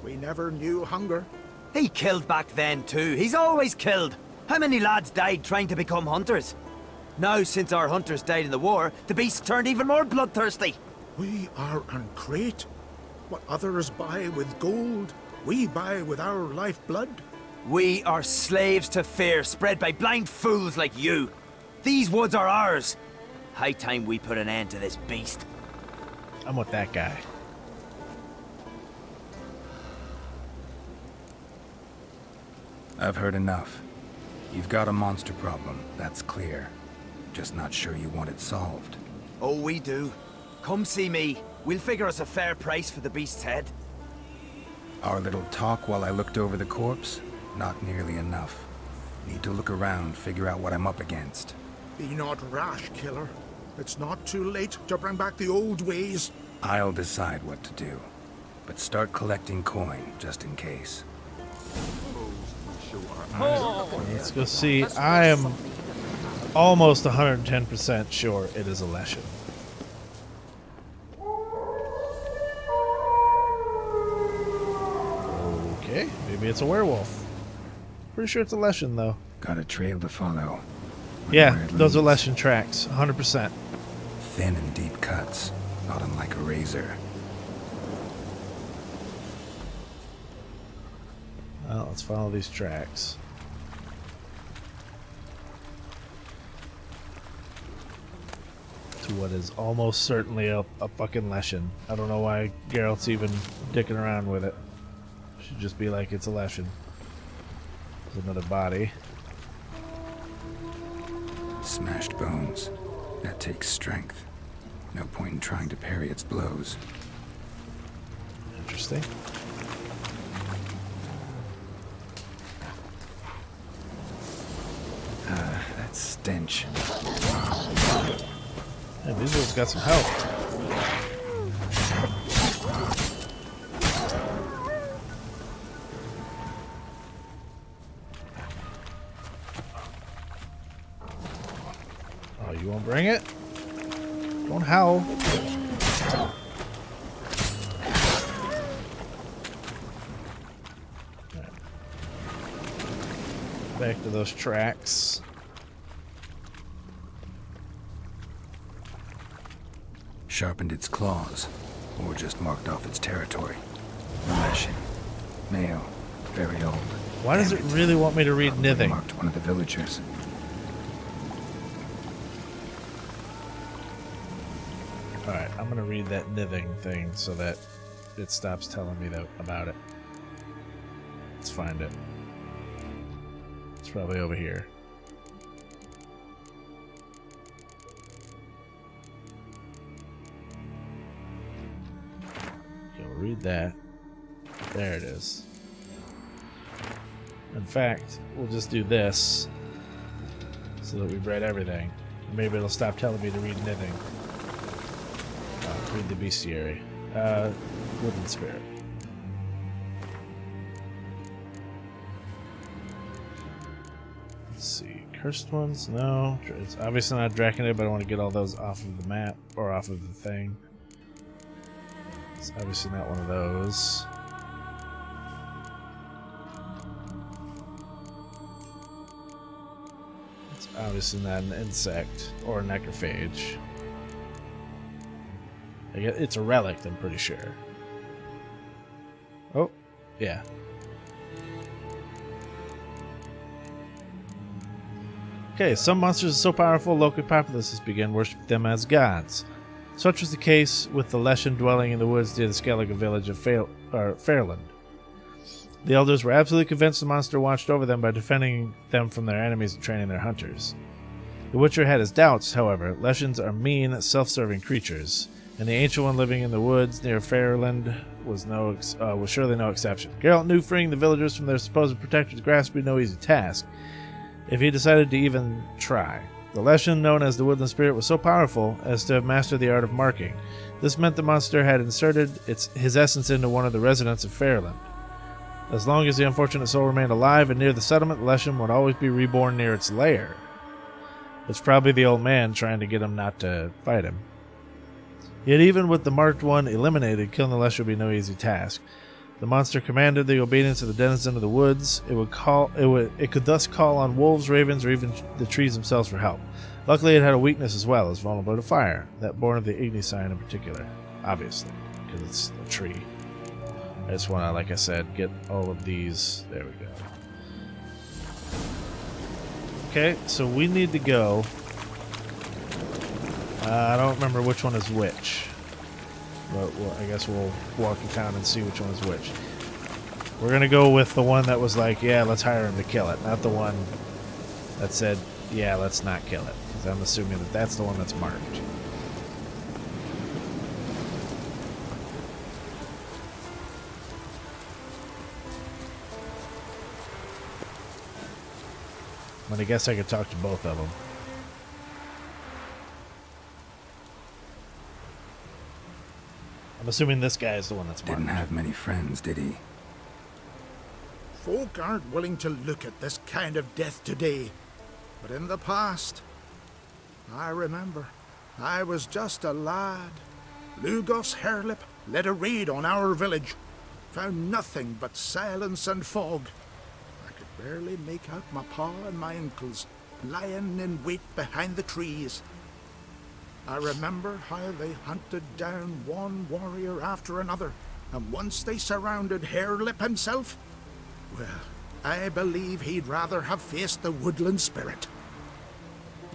We never knew hunger. He killed back then too. He's always killed. How many lads died trying to become hunters? Now, since our hunters died in the war, the beasts turned even more bloodthirsty. We are uncreate. What others buy with gold, we buy with our lifeblood. We are slaves to fear spread by blind fools like you. These woods are ours. High time we put an end to this beast. I'm with that guy. I've heard enough. You've got a monster problem, that's clear. Just not sure you want it solved. Oh, we do. Come see me. We'll figure us a fair price for the beast's head. Our little talk while I looked over the corpse? Not nearly enough. Need to look around, figure out what I'm up against. Be not rash, killer. It's not too late to bring back the old ways. I'll decide what to do. But start collecting coin, just in case. Let's go see. I am almost 110% sure it is a Leshen. Okay, maybe it's a werewolf. Pretty sure it's a Leshen, though. Got a trail to follow. Yeah, those are Leshen tracks, 100%. Thin and deep cuts, not unlike a razor. Well, let's follow these tracks. To what is almost certainly a fucking Leshen. I don't know why Geralt's even dicking around with it. Should just be like, it's a Leshen. There's another body. Smashed bones. That takes strength. No point in trying to parry its blows. Interesting. That stench. Yeah, these ones got some health. Oh, you won't bring it? Don't howl. Right. Back to those tracks. Sharpened its claws, or just marked off its territory. Leshen. Male. Very old. Why does it really want me to read Nithing? Marked one of the villagers. Alright, I'm gonna read that Nithing thing so that it stops telling me about it. Let's find it. It's probably over here. Okay, we'll read that. There it is. In fact, we'll just do this so that we've read everything. Maybe it'll stop telling me to read Nithing. Read the bestiary. Woodland Spirit. Let's see. Cursed ones? No. It's obviously not Draconid, but I want to get all those off of the map, or off of the thing. It's obviously not one of those. It's obviously not an insect, or a necrophage. It's a relic, I'm pretty sure. Oh, yeah. Okay, some monsters are so powerful, local populaces began worshiping them as gods. Such was the case with the Leshen dwelling in the woods near the Skellige village of Fairland. The elders were absolutely convinced the monster watched over them by defending them from their enemies and training their hunters. The Witcher had his doubts, however. Leshens are mean, self-serving creatures, and the ancient one living in the woods near Fairland was surely no exception. Geralt knew freeing the villagers from their supposed protector's grasp would be no easy task, if he decided to even try. The Leshen, known as the Woodland Spirit, was so powerful as to have mastered the art of marking. This meant the monster had inserted his essence into one of the residents of Fairland. As long as the unfortunate soul remained alive and near the settlement, the Leshen would always be reborn near its lair. It's probably the old man trying to get him not to fight him. Yet even with the marked one eliminated, killing the Lesher would be no easy task. The monster commanded the obedience of the denizen of the woods. It could thus call on wolves, ravens, or even the trees themselves for help. Luckily, it had a weakness as well, as vulnerable to fire, that born of the Igni sign in particular, obviously, because it's a tree. I just want to, like I said, get all of these. There we go. Okay, so we need to go. I don't remember which one is which. But I guess we'll walk in town and see which one is which. We're going to go with the one that was like, yeah, let's hire him to kill it. Not the one that said, yeah, let's not kill it. Because I'm assuming that that's the one that's marked. I guess I could talk to both of them. I'm assuming this guy is the one that's marked. Didn't have many friends, did he? Folk aren't willing to look at this kind of death today. But in the past, I remember, I was just a lad. Lugos Harelip led a raid on our village. Found nothing but silence and fog. I could barely make out my pa and my uncles lying in wait behind the trees. I remember how they hunted down one warrior after another, and once they surrounded Harelip himself, well, I believe he'd rather have faced the woodland spirit.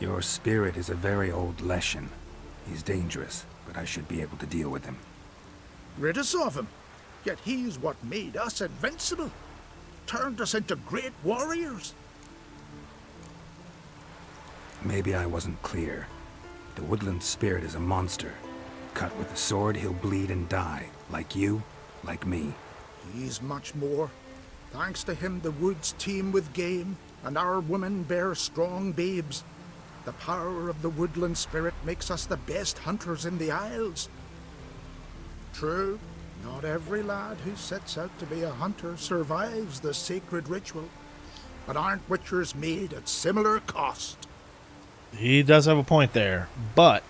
Your spirit is a very old Leshen. He's dangerous, but I should be able to deal with him. Rid us of him, yet he's what made us invincible. Turned us into great warriors. Maybe I wasn't clear. The woodland spirit is a monster. Cut with a sword, he'll bleed and die. Like you, like me. He's much more. Thanks to him, the woods teem with game, and our women bear strong babes. The power of the woodland spirit makes us the best hunters in the Isles. True, not every lad who sets out to be a hunter survives the sacred ritual, but aren't witchers made at similar cost? He does have a point there, but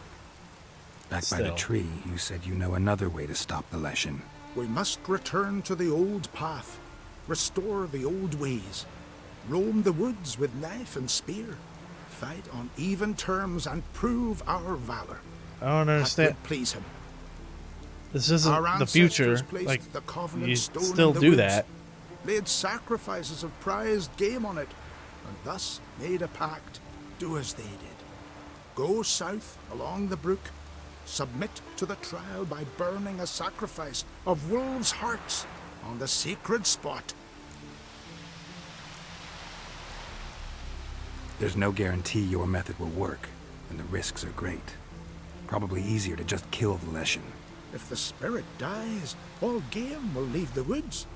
back by the tree, you said you know another way to stop the Leshen. We must return to the old path, restore the old ways, roam the woods with knife and spear, fight on even terms and prove our valor. I don't understand. That would please him. This isn't Our the future. ancestors placed Like, the covenant you stone still in the do woods, that. laid sacrifices of prized game on it, and thus made a pact. Do as they did. Go south along the brook, submit to the trial by burning a sacrifice of wolves' hearts on the sacred spot. There's no guarantee your method will work, and the risks are great. Probably easier to just kill the Leshen. If the spirit dies, all game will leave the woods.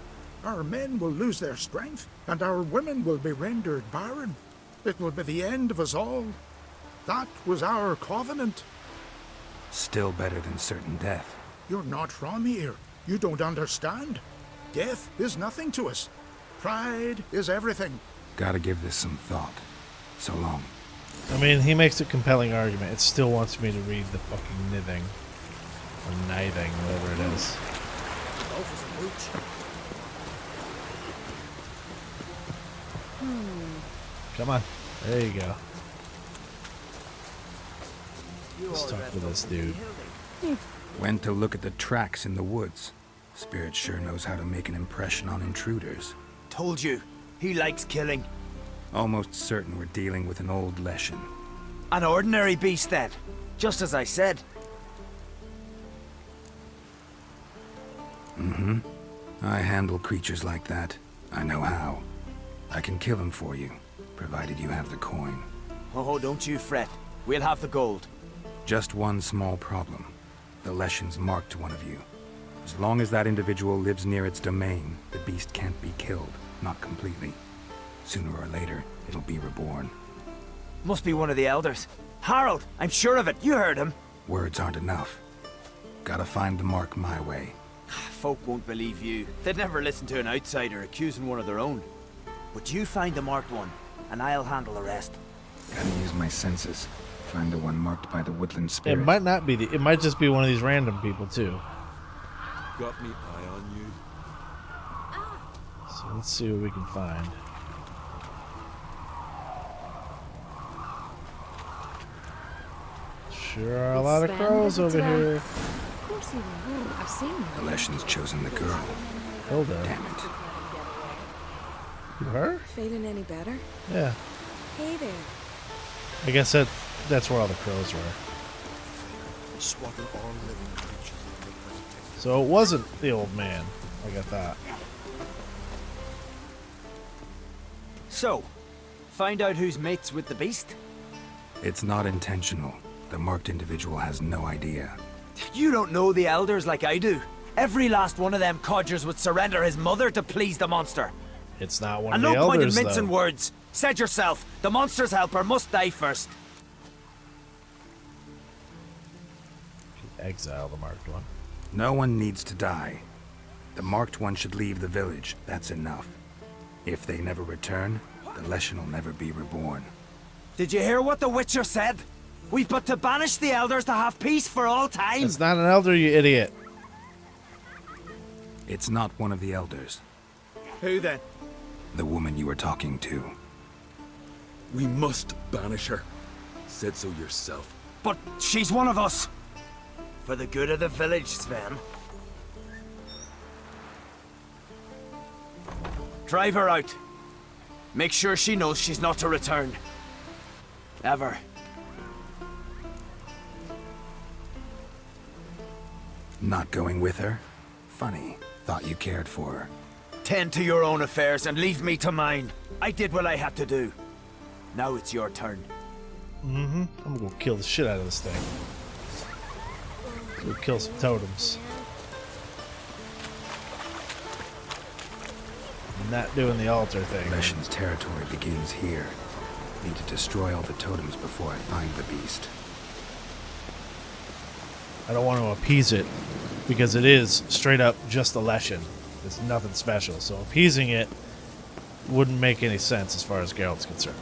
Our men will lose their strength, and our women will be rendered barren. It will be the end of us all. That was our covenant. Still better than certain death. You're not from here. You don't understand. Death is nothing to us. Pride is everything. Gotta give this some thought. So long. I mean, he makes a compelling argument. It still wants me to read the fucking nithing. Or nithing, whatever it is. Come on. There you go. Let's talk to this dude. Went to look at the tracks in the woods. Spirit sure knows how to make an impression on intruders. Told you, he likes killing. Almost certain we're dealing with an old Leshen. An ordinary beast then, just as I said. Mm-hmm. I handle creatures like that. I know how. I can kill him for you, provided you have the coin. Oh, don't you fret. We'll have the gold. Just one small problem. The Leshen's marked one of you. As long as that individual lives near its domain, the beast can't be killed. Not completely. Sooner or later, it'll be reborn. Must be one of the elders. Harold, I'm sure of it. You heard him. Words aren't enough. Gotta find the mark my way. Folk won't believe you. They'd never listen to an outsider accusing one of their own. But you find the marked one, and I'll handle the rest. Gotta use my senses. Find the one marked by the woodland spirit. It might not be it might just be one of these random people too. Got me eye on you. So let's see what we can find. Sure are a lot of crows over here. Of course he will. I've seen him. The Leshen's chosen the girl. Hilda. Damn it. Her? Feeling any better? Yeah. Hey there. I guess that's where all the crows were. Swather all living creatures. So it wasn't the old man, like I thought. So, find out who's mates with the beast? It's not intentional. The marked individual has no idea. You don't know the elders like I do. Every last one of them codgers would surrender his mother to please the monster. It's not one And of the no point in elders, mincing though. words. Said yourself, the monster's helper must die first. Exile the marked one. No one needs to die. The marked one should leave the village. That's enough. If they never return, the Leshen will never be reborn. Did you hear what the Witcher said? We've but to banish the elders to have peace for all time. It's not an elder, you idiot. It's not one of the elders. Who then? The woman you were talking to. We must banish her. Said so yourself. But she's one of us. For the good of the village, Sven. Drive her out. Make sure she knows she's not to return. Ever. Not going with her? Funny. Thought you cared for her. Tend to your own affairs and leave me to mine. I did what I had to do. Now it's your turn. Mm-hmm. I'm gonna go kill the shit out of this thing. Go kill some totems. I'm not doing the altar thing. Leshen's territory begins here. Need to destroy all the totems before I find the beast. I don't want to appease it because it is straight up just a Leshen. It's nothing special. So appeasing it wouldn't make any sense as far as Geralt's concerned.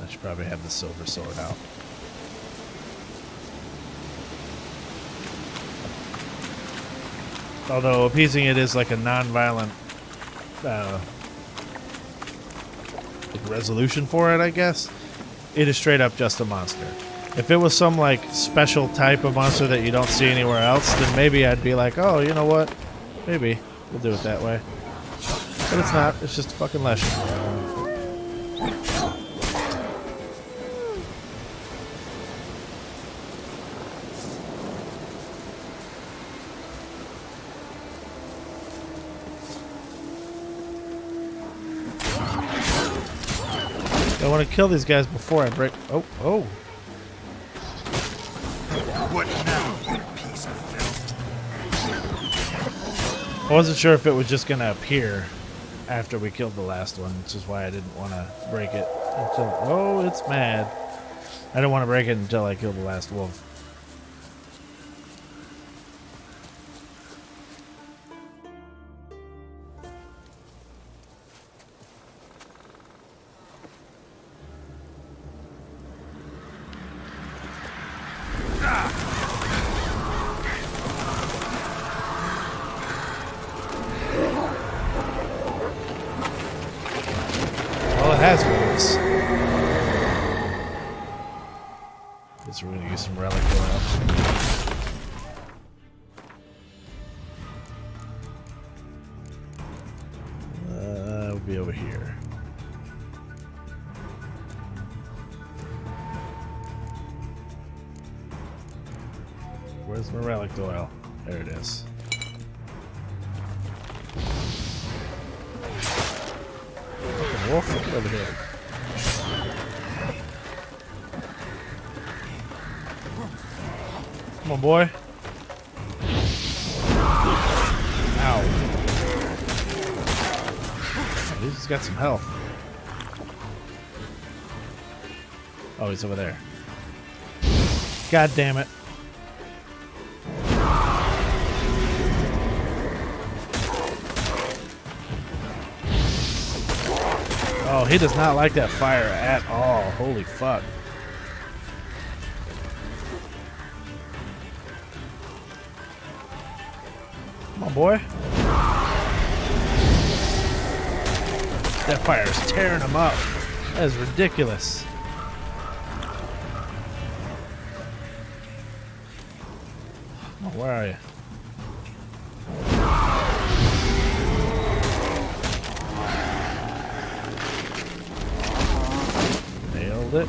I should probably have the silver sword out. Although appeasing it is like a non-violent resolution for it, I guess. It is straight up just a monster. If it was some like special type of monster that you don't see anywhere else, then maybe I'd be like, oh, you know what? Maybe we'll do it that way. But it's not. It's just a fucking Leshen. I want to kill these guys before I break. Oh. What now, you piece of filth? I wasn't sure if it was just going to appear after we killed the last one, which is why I didn't want to break it until... Oh, it's mad. I didn't want to break it until I killed the last wolf. Guess we're gonna use some relic oil. We'll be over here. Where's my relic oil? There it is. Fucking wolf, get over here. Come on, boy. Ow. At least he's got some health. Oh, he's over there. God damn it. Oh, he does not like that fire at all. Holy fuck. Come on, boy. That fire is tearing him up. That is ridiculous. Oh, where are you? Nailed it.